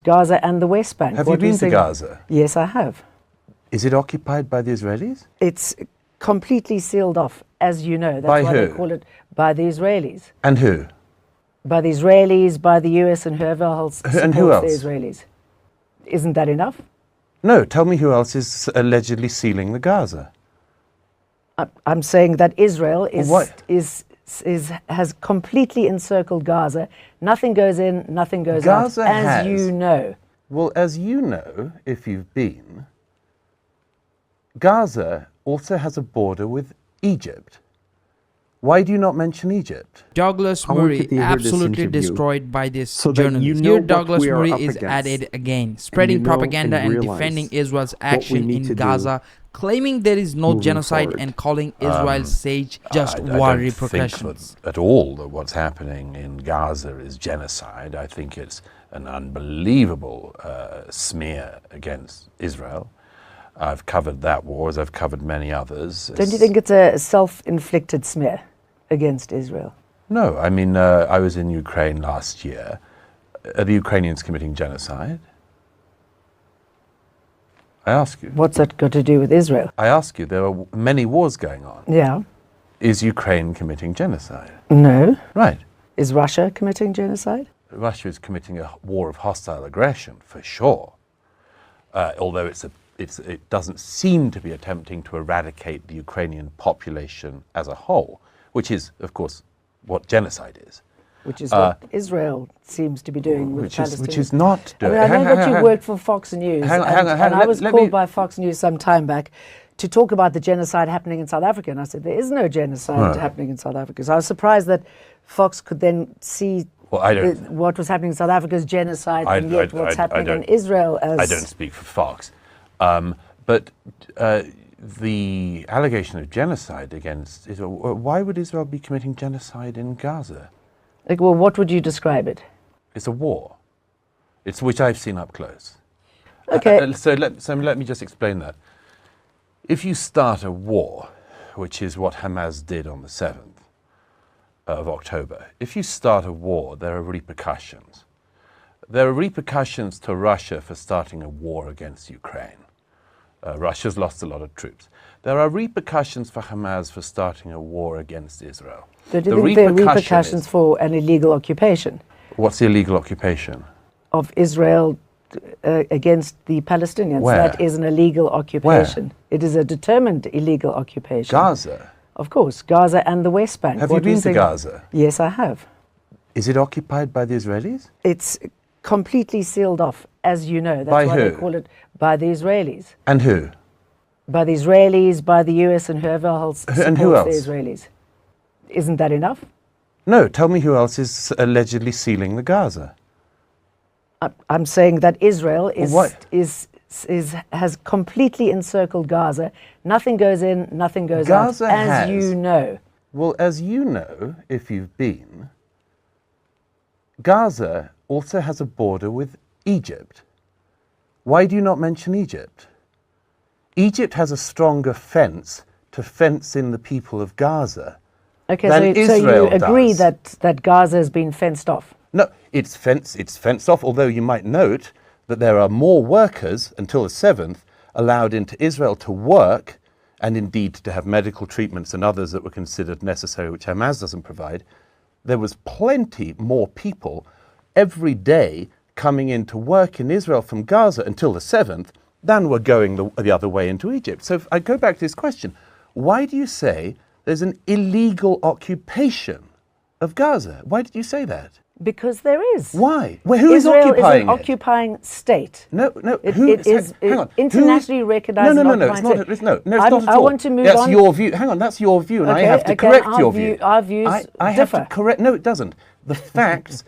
Gaza and the West Bank. Have you been to Gaza? Yes, I have. Is it occupied by the Israelis? It's completely sealed off, as you know. That's By why who? they call it by the Israelis. And who? By the Israelis, by the US, and whoever else supports And who else? the Israelis. Isn't that enough? No, tell me who else is allegedly sealing the Gaza. I'm saying that Israel What? has completely encircled Gaza. Nothing goes in, nothing goes Gaza out, as has. you know. Well, as you know, if you've been, Gaza also has a border with Egypt. Why do you not mention Egypt? Douglas Murray absolutely destroyed by this journalist. Here Douglas Murray is at it again, spreading propaganda and defending Israel's action in Gaza, claiming there is no genocide and calling Israel's siege just war repercussions. I don't think at all that what's happening in Gaza is genocide. I think it's an unbelievable smear against Israel. I've covered that war as I've covered many others. Don't you think it's a self-inflicted smear against Israel? No, I mean, I was in Ukraine last year. Are the Ukrainians committing genocide? I ask you. What's that got to do with Israel? I ask you, there are many wars going on. Yeah. Is Ukraine committing genocide? No. Right. Is Russia committing genocide? Russia is committing a war of hostile aggression, for sure. Although it doesn't seem to be attempting to eradicate the Ukrainian population as a whole, which is, of course, what genocide is. Which is what Israel seems to be doing with Palestinians. Which is not doing. I know that you work for Fox News, and I was called by Fox News some time back to talk about the genocide happening in South Africa, and I said there is no genocide happening in South Africa. So I was surprised that Fox could then see what was happening in South Africa as genocide, and yet what's happening in Israel as... I don't speak for Fox. But the allegation of genocide against Israel, why would Israel be committing genocide in Gaza? Well, what would you describe it? It's a war. It's which I've seen up close. Okay. So let me just explain that. If you start a war, which is what Hamas did on the 7th of October, if you start a war, there are repercussions. There are repercussions to Russia for starting a war against Ukraine. Russia's lost a lot of troops. There are repercussions for Hamas for starting a war against Israel. So do you think there are repercussions for an illegal occupation? What's the illegal occupation? Of Israel against the Palestinians. Where? That is an illegal occupation. Where? It is a determined illegal occupation. Gaza? Of course, Gaza and the West Bank. Have you been to Gaza? Yes, I have. Is it occupied by the Israelis? It's completely sealed off, as you know. That's by why who? they call it by the Israelis. And who? By the Israelis, by the US, and whoever else supports and who else? the Israelis. Isn't that enough? No, tell me who else is allegedly sealing the Gaza. I'm saying that Israel has completely encircled Gaza. Nothing goes in, nothing goes out, as you know. Well, as you know, if you've been, Gaza also has a border with Egypt. Why do you not mention Egypt? Egypt has a stronger fence to fence in the people of Gaza. Okay, than so Israel you agree does. that Gaza has been fenced off? No, it's fenced off, although you might note that there are more workers until the 7th allowed into Israel to work and indeed to have medical treatments and others that were considered necessary, which Hamas doesn't provide. There was plenty more people every day coming in to work in Israel from Gaza until the 7th than were going the other way into Egypt. So I go back to this question. Why do you say there's an illegal occupation of Gaza? Why did you say that? Because there is. Why? Well, who is Israel occupying is an occupying state. No. It is hang on. internationally recognized. No. It's not. It's not at all. I want to move that's on. your view. Hang on. That's your view, and I have to correct your view. Our views I have differ. to correct. No, it doesn't. The facts.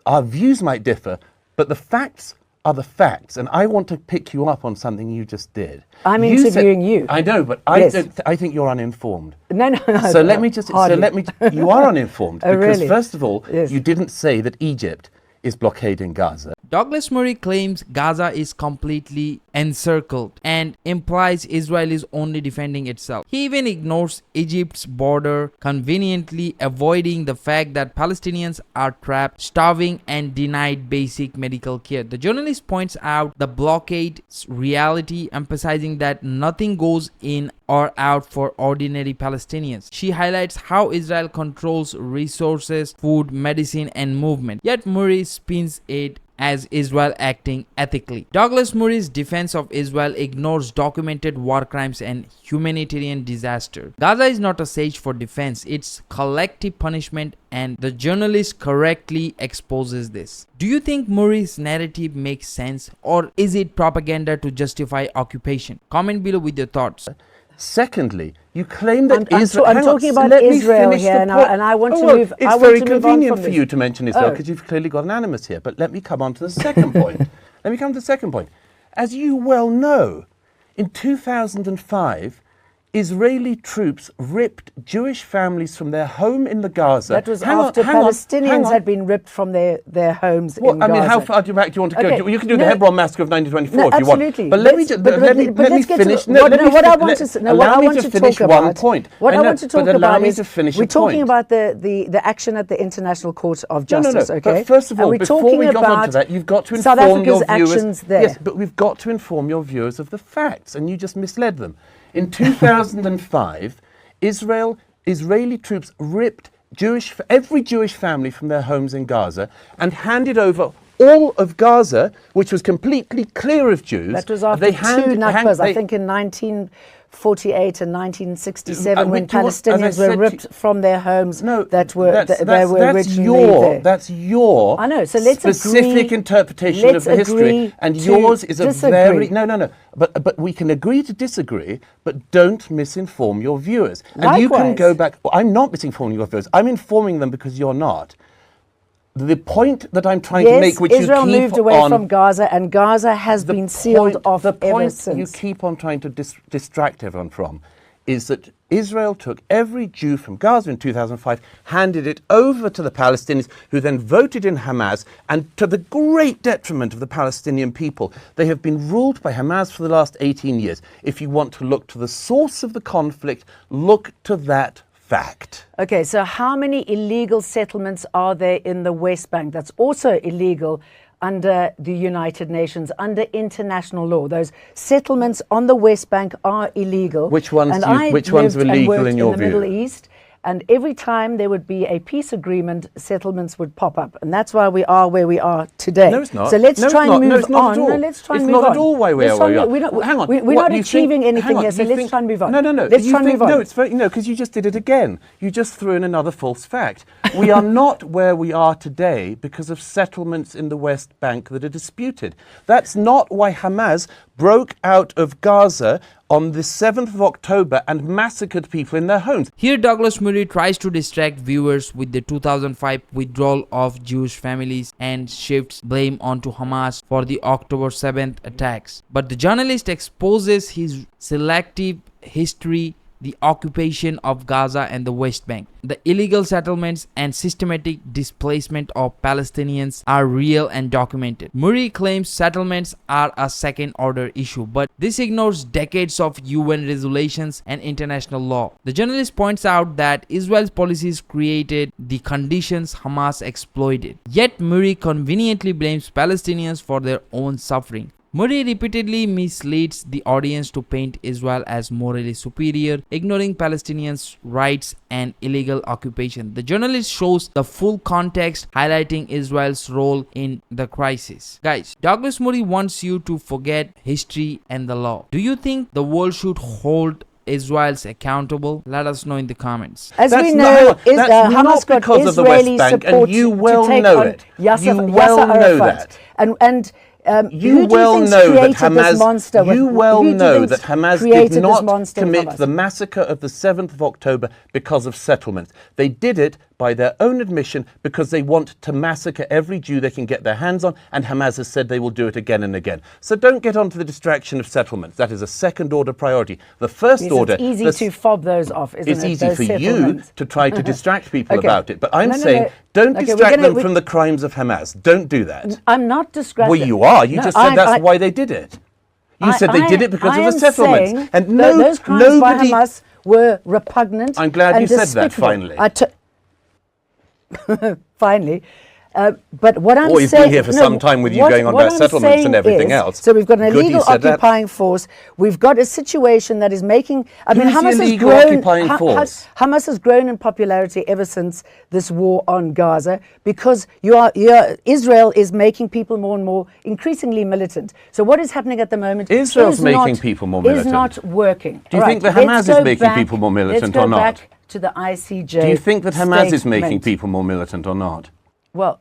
Our views might differ, but the facts are the facts, and I want to pick you up on something you just did. I'm interviewing you. I know, but Yes. I think you're uninformed. No. So let me just. You are uninformed Oh, because really? first of all, Yes. you didn't say that Egypt is blockading Gaza. Douglas Murray claims Gaza is completely encircled and implies Israel is only defending itself. He even ignores Egypt's border, conveniently avoiding the fact that Palestinians are trapped, starving, and denied basic medical care. The journalist points out the blockade's reality, emphasizing that nothing goes in or out for ordinary Palestinians. She highlights how Israel controls resources, food, medicine, and movement. Yet Murray spins it as Israel acting ethically. Douglas Murray's defense of Israel ignores documented war crimes and humanitarian disaster. Gaza is not a stage for defense, it's collective punishment, and the journalist correctly exposes this. Do you think Murray's narrative makes sense, or is it propaganda to justify occupation? Comment below with your thoughts. Secondly, you claim that Israel... I'm talking about Israel here now, and I want to move... It's very convenient for you to mention Israel because you've clearly got an animus here. But let me come on to the second point. As you well know, in 2005, Israeli troops ripped Jewish families from their home in the Gaza. That was after Palestinians had been ripped from their homes in Gaza. I mean, how far back do you want to go? You can do the Hebron massacre of 1924 if you want. Absolutely. But let me finish. What I want to talk about. What I want to talk about is we're talking about the action at the International Court of Justice. Okay. But first of all, before we got onto that, you've got to inform your viewers. Yes, but we've got to inform your viewers of the facts, and you just misled them. In 2005, Israeli troops ripped every Jewish family from their homes in Gaza and handed over all of Gaza, which was completely clear of Jews. That was after two Nakbas, I think in 1948 and 1967, when Palestinians were ripped from their homes that were originally there. That's your I know, so let's specific interpretation of history, and yours is a very... No. But we can agree to disagree, but don't misinform your viewers. And Likewise. You can go back... Well, I'm not misinforming your viewers. I'm informing them because you're not. The point that I'm trying to make, which Israel moved away from Gaza, and Gaza has been sealed off ever since. The point you keep on trying to distract everyone from is that Israel took every Jew from Gaza in 2005, handed it over to the Palestinians, who then voted in Hamas, and to the great detriment of the Palestinian people. They have been ruled by Hamas for the last 18 years. If you want to look to the source of the conflict, look to that fact. Okay, so how many illegal settlements are there in the West Bank that's also illegal under the United Nations, under international law? Those settlements on the West Bank are illegal. Which ones were legal in your view? In the Middle East, and every time there would be a peace agreement, settlements would pop up, and that's why we are where we are today. No, it's not. So let's try and move on. Let's try and move on. It's not at all why we are where we are. Hang on. We're not achieving anything here, so let's try and move on. No. Let's try and move on. No, it's very because you just did it again. You just threw in another false fact. We are not where we are today because of settlements in the West Bank that are disputed. That's not why Hamas broke out of Gaza on the 7th of October and massacred people in their homes. Here Douglas Murray tries to distract viewers with the 2005 withdrawal of Jewish families and shifts blame onto Hamas for the October 7th attacks. But the journalist exposes his selective history, the occupation of Gaza and the West Bank. The illegal settlements and systematic displacement of Palestinians are real and documented. Murray claims settlements are a second-order issue, but this ignores decades of UN resolutions and international law. The journalist points out that Israel's policies created the conditions Hamas exploited. Yet Murray conveniently blames Palestinians for their own suffering. Murray repeatedly misleads the audience to paint Israel as morally superior, ignoring Palestinians' rights and illegal occupation. The journalist shows the full context, highlighting Israel's role in the crisis. Guys, Douglas Murray wants you to forget history and the law. Do you think the world should hold Israel's accountable? Let us know in the comments. As we know, Hamas got Israeli support and you well to take know on it. Yasser Arafat. And you well know that Hamas did not commit the massacre of the 7th of October because of settlements. They did it by their own admission, because they want to massacre every Jew they can get their hands on, and Hamas has said they will do it again and again. So don't get onto the distraction of settlements. That is a second-order priority. The first order... It's easy to fob those off, isn't it? It's easy for you to try to distract people about it. But I'm saying, don't distract them from the crimes of Hamas. Don't do that. I'm not distracting. Well, you are. You just said that's why they did it. You said they did it because of the settlements. And those crimes by Hamas were repugnant. I'm glad you said that, finally. Finally. But what I'm saying... You've been here for some time with you going on about settlements and everything else. So we've got an illegal occupying force. We've got a situation that is making... Hamas has grown... Hamas has grown in popularity ever since this war on Gaza, because Israel is making people more and more increasingly militant. So what is happening at the moment... Israel's making people more militant. ...is not working. Do you think that Hamas is making people more militant or not? Let's go back to the ICJ. Do you think that Hamas is making people more militant or not? Well,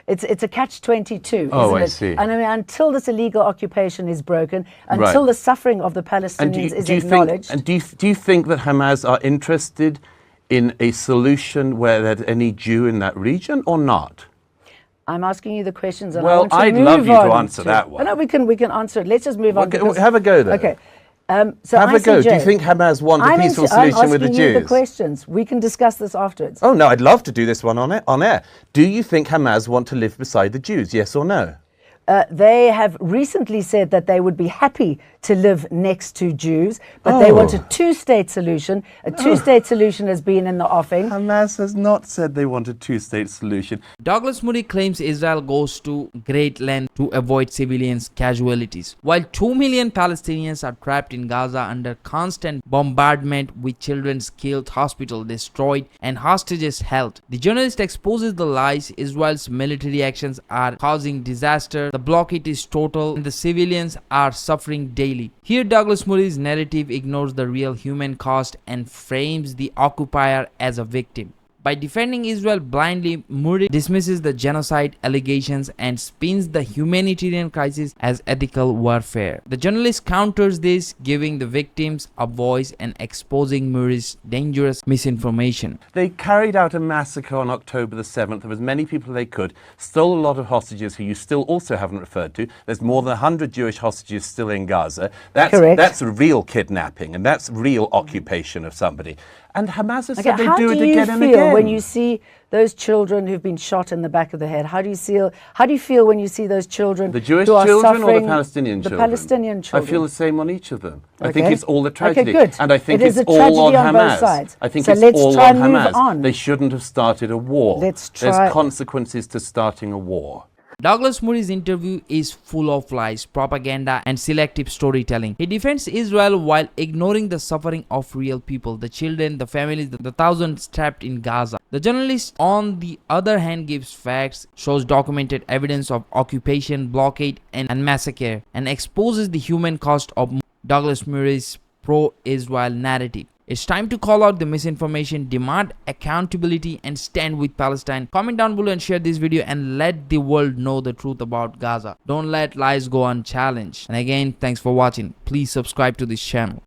it's a catch-22, isn't it? I see. And until this illegal occupation is broken, until the suffering of the Palestinians is acknowledged... Do you think that Hamas are interested in a solution where there's any Jew in that region or not? I'm asking you the questions, and I'd love you to answer that one. No, we can answer it. Let's just move on. Have a go then. Okay. So have a go. Do you think Hamas want a peaceful solution with the Jews? I'm asking you the questions. We can discuss this afterwards. Oh, no, I'd love to do this one on air. Do you think Hamas want to live beside the Jews, yes or no? They have recently said that they would be happy to live next to Jews, but they want a two-state solution. A two-state solution has been in the offing. Hamas has not said they want a two-state solution. Douglas Murray claims Israel goes to great length to avoid civilians' casualties. While 2 million Palestinians are trapped in Gaza under constant bombardment, with children killed, hospitals destroyed, and hostages held, the journalist exposes the lies. Israel's military actions are causing disaster. The blockade is total and the civilians are suffering daily. Here, Douglas Murray's narrative ignores the real human cost and frames the occupier as a victim. By defending Israel blindly, Murray dismisses the genocide allegations and spins the humanitarian crisis as ethical warfare. The journalist counters this, giving the victims a voice and exposing Murray's dangerous misinformation. They carried out a massacre on October the 7th of as many people as they could, stole a lot of hostages who you still also haven't referred to. There's more than 100 Jewish hostages still in Gaza. That's real kidnapping, and that's real occupation of somebody. And Hamas has said they do it again and again. How do you feel when you see those children who've been shot in the back of the head? How do you feel when you see those children? The Jewish children or the Palestinian children? The Palestinian children. I feel the same on each of them. I think it's all a tragedy. Okay, good. And I think it's all on Hamas. I think it's all on Hamas. They shouldn't have started a war. There's consequences to starting a war. Douglas Murray's interview is full of lies, propaganda, and selective storytelling. He defends Israel while ignoring the suffering of real people, the children, the families, the thousands trapped in Gaza. The journalist, on the other hand, gives facts, shows documented evidence of occupation, blockade, and massacre, and exposes the human cost of Douglas Murray's pro-Israel narrative. It's time to call out the misinformation, demand accountability, and stand with Palestine. Comment down below and share this video and let the world know the truth about Gaza. Don't let lies go unchallenged. And again, thanks for watching. Please subscribe to this channel.